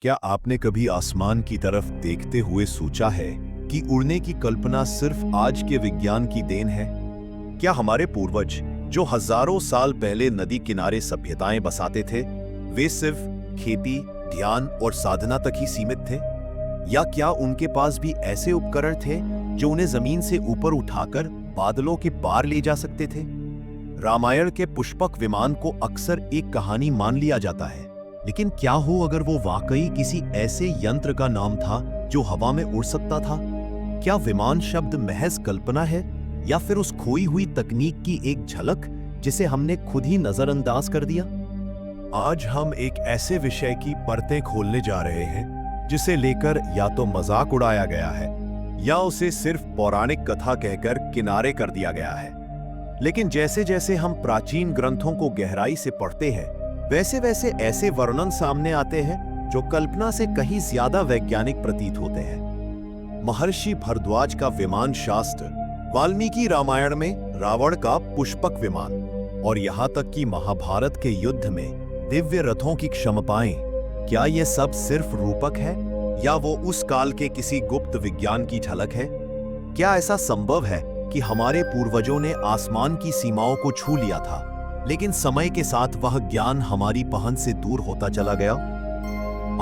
क्या आपने कभी आसमान की तरफ देखते हुए सोचा है कि उड़ने की कल्पना सिर्फ आज के विज्ञान की देन है? क्या हमारे पूर्वज जो हजारों साल पहले नदी किनारे सभ्यताएं बसाते थे, वे सिर्फ खेती, ध्यान और साधना तक ही सीमित थे? या क्या उनके पास भी ऐसे उपकरण थे जो उन्हें जमीन से ऊपर उठाकर बादलों के पार ले जा सकते थे? रामायण के पुष्पक विमान को अक्सर एक कहानी मान लिया जाता है, लेकिन क्या हो अगर वो वाकई किसी ऐसे यंत्र का नाम था जो हवा में उड़ सकता था? क्या विमान शब्द महज कल्पना है या फिर उस खोई हुई तकनीक की एक झलक जिसे हमने खुद ही नजरअंदाज कर दिया? आज हम एक ऐसे विषय की परतें खोलने जा रहे हैं जिसे लेकर या तो मजाक उड़ाया गया है या उसे सिर्फ पौराणिक कथा कहकर किनारे कर दिया गया है। लेकिन जैसे जैसे हम प्राचीन ग्रंथों को गहराई से पढ़ते हैं, वैसे वैसे ऐसे वर्णन सामने आते हैं जो कल्पना से कहीं ज्यादा वैज्ञानिक प्रतीत होते हैं। महर्षि भरद्वाज का विमान शास्त्र, वाल्मीकि रामायण में रावण का पुष्पक विमान, और यहां तक कि महाभारत के युद्ध में दिव्य रथों की क्षमताएं, क्या यह सब सिर्फ रूपक है या वो उस काल के किसी गुप्त विज्ञान की झलक है? क्या ऐसा संभव है कि हमारे पूर्वजों ने आसमान की सीमाओं को छू लिया था, लेकिन समय के साथ वह ज्ञान हमारी पहुंच से दूर होता चला गया?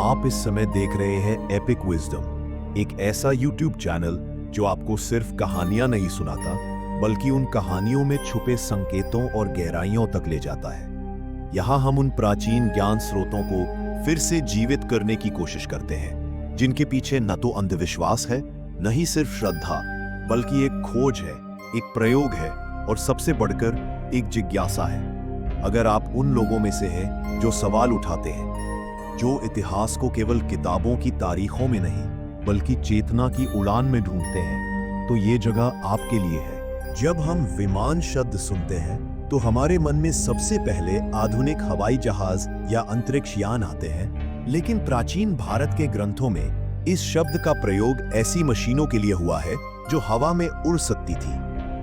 आप इस समय देख रहे हैं एपिक विजडम, एक ऐसा YouTube चैनल जो आपको सिर्फ कहानियां नहीं सुनाता, बल्कि उन कहानियों में छुपे संकेतों और गहराइयों तक ले जाता है। यहाँ हम उन प्राचीन ज्ञान स्रोतों को फिर से जीवित करने की कोशिश करते हैं, जिनके पीछे न तो अंधविश्वास है, न ही सिर्फ श्रद्धा, बल्कि एक खोज है, एक प्रयोग है और सबसे बढ़कर एक जिज्ञासा है। अगर आप उन लोगों में से हैं जो सवाल उठाते हैं, जो इतिहास को केवल किताबों की तारीखों में नहीं बल्कि चेतना की उड़ान में ढूंढते हैं, तो ये जगह आपके लिए है। जब हम विमान शब्द सुनते हैं तो हमारे मन में सबसे पहले आधुनिक हवाई जहाज या अंतरिक्ष यान आते हैं, लेकिन प्राचीन भारत के ग्रंथों में इस शब्द का प्रयोग ऐसी मशीनों के लिए हुआ है जो हवा में उड़ सकती थी,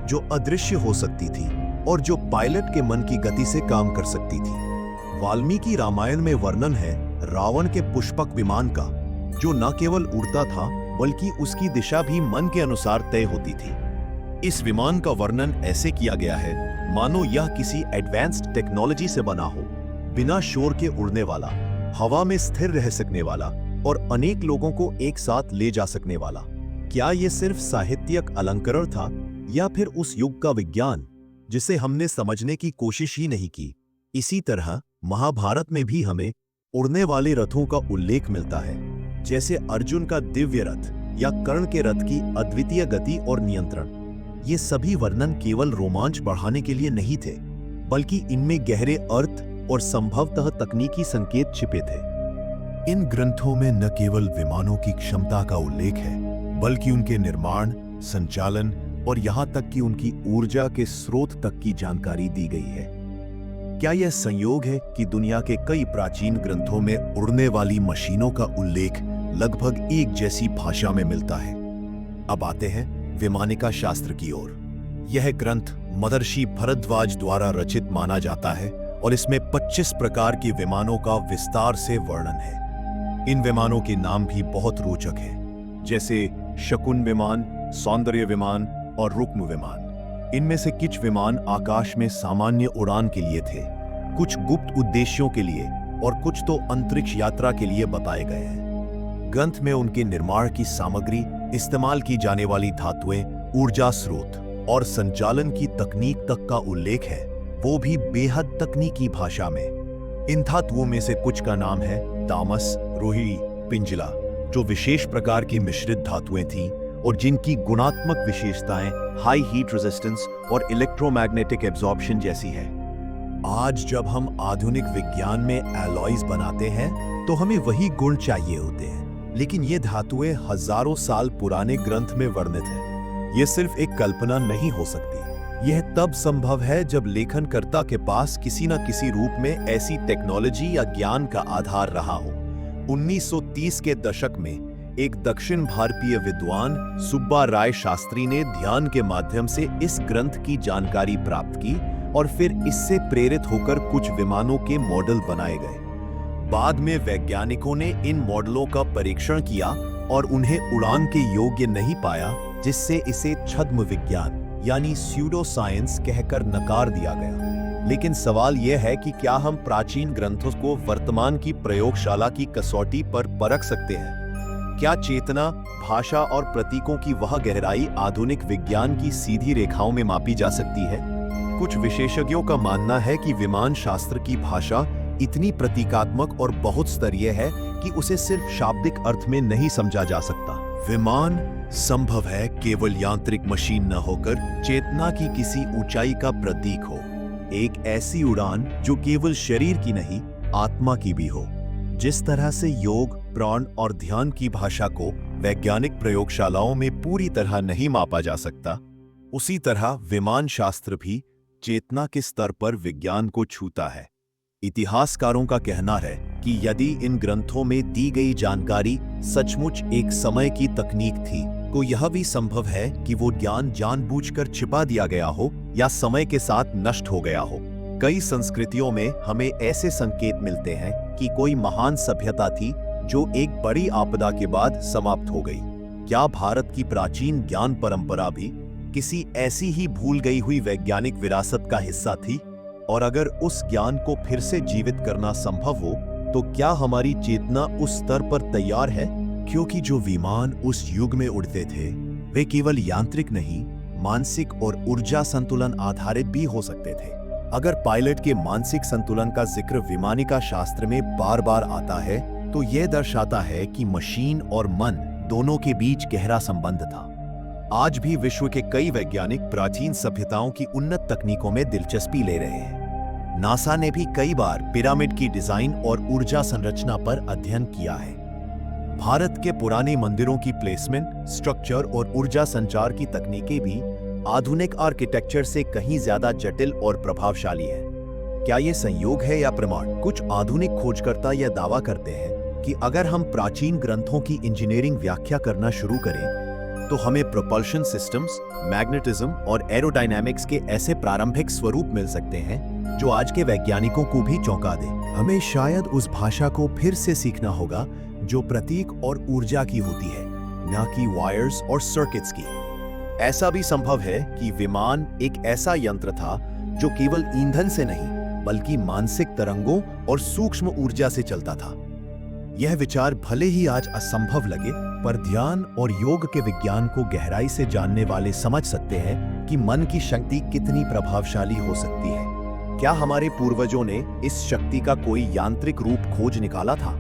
जो अदृश्य हो सकती थी और जो पायलट के मन की गति से काम कर सकती थी। वाल्मीकि रामायण में वर्णन है रावण के पुष्पक विमान का, जो न केवल उड़ता था बल्कि उसकी दिशा भी मन के अनुसार तय होती थी। इस विमान का वर्णन ऐसे किया गया है मानो यह किसी एडवांस्ड टेक्नोलॉजी से बना हो, बिना शोर के उड़ने वाला, हवा में स्थिर रह सकने वाला और अनेक लोगों को एक साथ ले जा सकने वाला। क्या यह सिर्फ साहित्यिक अलंकरण था या फिर उस युग का विज्ञान जिसे हमने समझने की कोशिश ही नहीं की? इसी तरह महाभारत में भी हमें उड़ने वाले रथों का उल्लेख मिलता है, जैसे अर्जुन का दिव्य रथ या कर्ण के रथ की अद्वितीय गति और नियंत्रण। ये सभी वर्णन केवल रोमांच बढ़ाने के लिए नहीं थे, बल्कि इनमें गहरे अर्थ और संभवतः तकनीकी संकेत छिपे थे। इन ग्रंथों में न केवल विमानों की क्षमता का उल्लेख है, बल्कि उनके निर्माण, संचालन और यहां तक कि उनकी ऊर्जा के स्रोत तक की जानकारी दी गई है। क्या यह संयोग है कि दुनिया के कई प्राचीन ग्रंथों में उड़ने वाली मशीनों का उल्लेख लगभग एक जैसी भाषा में मिलता है? अब आते हैं विमानिका शास्त्र की ओर। यह ग्रंथ महर्षि भरद्वाज द्वारा रचित माना जाता है और इसमें 25 प्रकार के विमानों का विस्तार से वर्णन है। इन विमानों के नाम भी बहुत रोचक हैं, जैसे शकुन विमान, सौंदर्य विमान और रुक्म विमान। इनमें से कुछ विमान आकाश में सामान्य उड़ान के लिए थे, कुछ गुप्त उद्देश्यों के लिए और कुछ तो अंतरिक्ष यात्रा के लिए बताए गए हैं। ग्रंथ में उनके निर्माण की सामग्री, इस्तेमाल की जाने वाली धातुएं, ऊर्जा स्रोत और संचालन की तकनीक तक का उल्लेख है, वो भी बेहद तकनीकी भाषा में। इन धातुओं में से कुछ का नाम है तामस, रोहिणी, पिंजला, जो विशेष प्रकार की मिश्रित धातुएं थीं और जिनकी गुणात्मक विशेषताएं हाई हीट रेजिस्टेंस और इलेक्ट्रोमैग्नेटिक एब्जॉर्प्शन जैसी है। आज जब हम आधुनिक विज्ञान में एलॉयज बनाते हैं तो हमें वही गुण चाहिए होते हैं, लेकिन ये धातुएं हजारों साल पुराने ग्रंथ में वर्णित है। ये सिर्फ एक कल्पना नहीं हो सकती। यह तब संभव है जब लेखनकर्ता के पास किसी न किसी रूप में ऐसी टेक्नोलॉजी या ज्ञान का आधार रहा हो। 1930 के दशक में एक दक्षिण भारतीय विद्वान सुब्बा राय शास्त्री ने ध्यान के माध्यम से इस ग्रंथ की जानकारी प्राप्त की और फिर इससे प्रेरित होकर कुछ विमानों के मॉडल बनाए गए। बाद में वैज्ञानिकों ने इन मॉडलों का परीक्षण किया और उन्हें उड़ान के योग्य नहीं पाया, जिससे इसे छद्म विज्ञान यानी स्यूडो साइंस कहकर नकार दिया गया। लेकिन सवाल यह है कि क्या हम प्राचीन ग्रंथों को वर्तमान की प्रयोगशाला की कसौटी पर परख सकते हैं? क्या चेतना, भाषा और प्रतीकों की वह गहराई आधुनिक विज्ञान की सीधी रेखाओं में मापी जा सकती है? कुछ विशेषज्ञों का मानना है कि विमान शास्त्र की भाषा इतनी प्रतीकात्मक और बहुत स्तरीय है कि उसे सिर्फ शाब्दिक अर्थ में नहीं समझा जा सकता। विमान संभव है केवल यांत्रिक मशीन न होकर चेतना की किसी ऊंचाई का प्रतीक हो, एक ऐसी उड़ान जो केवल शरीर की नहीं, आत्मा की भी हो। जिस तरह से योग, प्राण और ध्यान की भाषा को वैज्ञानिक प्रयोगशालाओं में पूरी तरह नहीं मापा जा सकता, उसी तरह विमान शास्त्र भी चेतना के स्तर पर विज्ञान को छूता है। इतिहासकारों का कहना है कि यदि इन ग्रंथों में दी गई जानकारी सचमुच एक समय की तकनीक थी, तो यह भी संभव है कि वो ज्ञान जानबूझकर छिपा दिया गया हो या समय के साथ नष्ट हो गया हो। कई संस्कृतियों में हमें ऐसे संकेत मिलते हैं कि कोई महान सभ्यता थी जो एक बड़ी आपदा के बाद समाप्त हो गई। क्या भारत की प्राचीन ज्ञान परंपरा भी किसी ऐसी ही भूल गई हुई वैज्ञानिक विरासत का हिस्सा थी? और अगर उस ज्ञान को फिर से जीवित करना संभव हो, तो क्या हमारी चेतना उस स्तर पर तैयार है? क्योंकि जो विमान उस युग में उड़ते थे, वे केवल यांत्रिक नहीं, मानसिक और ऊर्जा संतुलन आधारित भी हो सकते थे। अगर पायलट के मानसिक संतुलन का जिक्र विमानिका शास्त्र में बार बार आता है, तो यह दर्शाता है कि मशीन और मन दोनों के बीच गहरा संबंध था। आज भी विश्व के कई वैज्ञानिक प्राचीन सभ्यताओं की उन्नत तकनीकों में दिलचस्पी ले रहे हैं। नासा ने भी कई बार पिरामिड की डिजाइन और ऊर्जा संरचना पर अध्ययन किया है। भारत के पुराने मंदिरों की प्लेसमेंट, स्ट्रक्चर और ऊर्जा संचार की तकनीकें भी आधुनिक आर्किटेक्चर से कहीं ज्यादा जटिल और प्रभावशाली है। क्या यह संयोग है या प्रमाण? कुछ आधुनिक खोजकर्ता यह दावा करते हैं कि अगर हम प्राचीन ग्रंथों की इंजीनियरिंग व्याख्या करना शुरू करें, तो हमें प्रोपल्शन सिस्टम्स, मैग्नेटिज्म और एरोडायनामिक्स के ऐसे प्रारंभिक स्वरूप मिल सकते हैं जो आज के वैज्ञानिकों को भी चौंका दे। हमें शायद उस भाषा को फिर से सीखना होगा जो प्रतीक और ऊर्जा की होती है, न कि वायर्स और सर्किट्स की। ऐसा भी संभव है कि विमान एक ऐसा यंत्र था जो केवल ईंधन से नहीं, बल्कि मानसिक तरंगों और सूक्ष्म ऊर्जा से चलता था। यह विचार भले ही आज असंभव लगे, पर ध्यान और योग के विज्ञान को गहराई से जानने वाले समझ सकते हैं कि मन की शक्ति कितनी प्रभावशाली हो सकती है। क्या हमारे पूर्वजों ने इस शक्ति का कोई यांत्रिक रूप खोज निकाला था?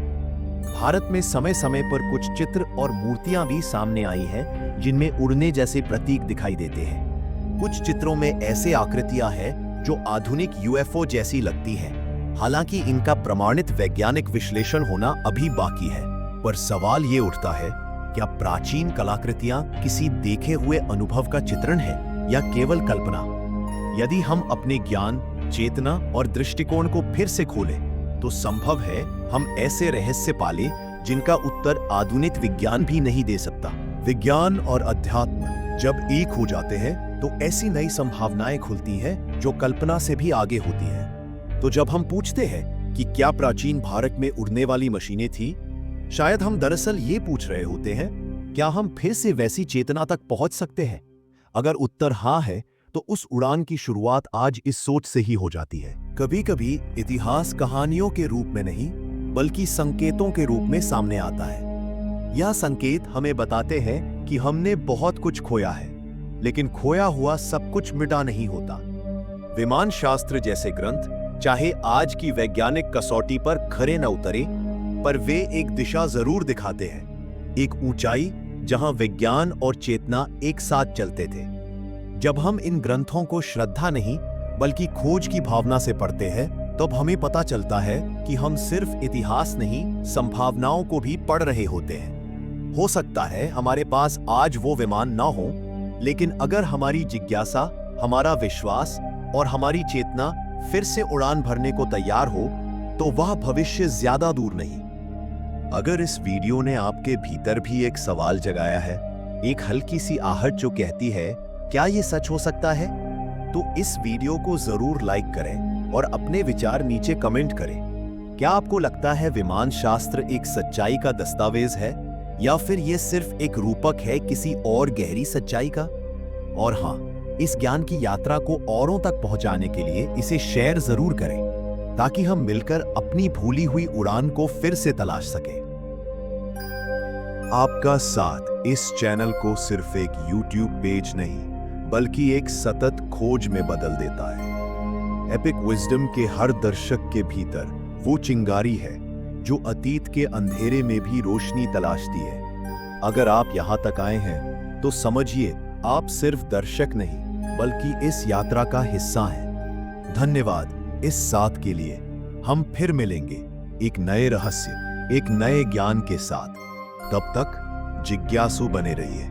भारत में समय समय पर कुछ चित्र और मूर्तियां भी सामने आई हैं जिनमें उड़ने जैसे प्रतीक दिखाई देते हैं। कुछ चित्रों में ऐसे आकृतियां हैं जो आधुनिक यूएफओ जैसी लगती हैं। हालांकि इनका प्रमाणित वैज्ञानिक विश्लेषण होना अभी बाकी है, पर सवाल ये उठता है, क्या प्राचीन कलाकृतियां किसी देखे हुए अनुभव का चित्रण है या केवल कल्पना? यदि हम अपने ज्ञान, चेतना और दृष्टिकोण को फिर से खोलें, तो संभव है हम ऐसे रहस्य पाले जिनका उत्तर आधुनिक विज्ञान भी नहीं दे सकता। विज्ञान और अध्यात्म जब एक हो जाते हैं, तो ऐसी नई संभावनाएं खुलती हैं जो कल्पना से भी आगे होती हैं। तो जब हम पूछते हैं कि क्या प्राचीन भारत में उड़ने वाली मशीनें थी, शायद हम दरअसल ये पूछ रहे होते हैं, क्या हम फिर से वैसी चेतना तक पहुंच सकते हैं? अगर उत्तर हाँ है, तो उस उड़ान की शुरुआत आज इस सोच से ही हो जाती है। कभी कभी इतिहास कहानियों के रूप में नहीं, बल्कि संकेतों के रूप में सामने आता है। यह संकेत हमें बताते हैं कि हमने बहुत कुछ खोया है, लेकिन खोया हुआ सब कुछ मिटा नहीं होता। विमान शास्त्र जैसे ग्रंथ चाहे आज की वैज्ञानिक कसौटी पर खरे न उतरे, पर वे एक दिशा जरूर दिखाते हैं, एक ऊंचाई जहां विज्ञान और चेतना एक साथ चलते थे। जब हम इन ग्रंथों को श्रद्धा नहीं, बल्कि खोज की भावना से पढ़ते हैं, तब हमें पता चलता है कि हम सिर्फ इतिहास नहीं, संभावनाओं को भी पढ़ रहे होते हैं। हो सकता है हमारे पास आज वो विमान ना हो, लेकिन अगर हमारी जिज्ञासा, हमारा विश्वास और हमारी चेतना फिर से उड़ान भरने को तैयार हो, तो वह भविष्य ज्यादा दूर नहीं। अगर इस वीडियो ने आपके भीतर भी एक सवाल जगाया है, एक हल्की सी आहट जो कहती है, क्या ये सच हो सकता है, तो इस वीडियो को जरूर लाइक करें और अपने विचार नीचे कमेंट करें। क्या आपको लगता है विमान शास्त्र एक सच्चाई का दस्तावेज है, या फिर यह सिर्फ एक रूपक है किसी और गहरी सच्चाई का? और हाँ, इस ज्ञान की यात्रा को औरों तक पहुंचाने के लिए इसे शेयर जरूर करें, ताकि हम मिलकर अपनी भूली हुई उड़ान को फिर से तलाश सकें। आपका साथ इस चैनल को सिर्फ एक YouTube पेज नहीं, बल्कि एक सतत खोज में बदल देता है। एपिक विजडम के हर दर्शक के भीतर वो चिंगारी है जो अतीत के अंधेरे में भी रोशनी तलाशती है। अगर आप यहां तक आए हैं तो समझिए, आप सिर्फ दर्शक नहीं, बल्कि इस यात्रा का हिस्सा हैं। धन्यवाद इस साथ के लिए। हम फिर मिलेंगे एक नए रहस्य, एक नए ज्ञान के साथ। तब तक जिज्ञासु बने रहिए।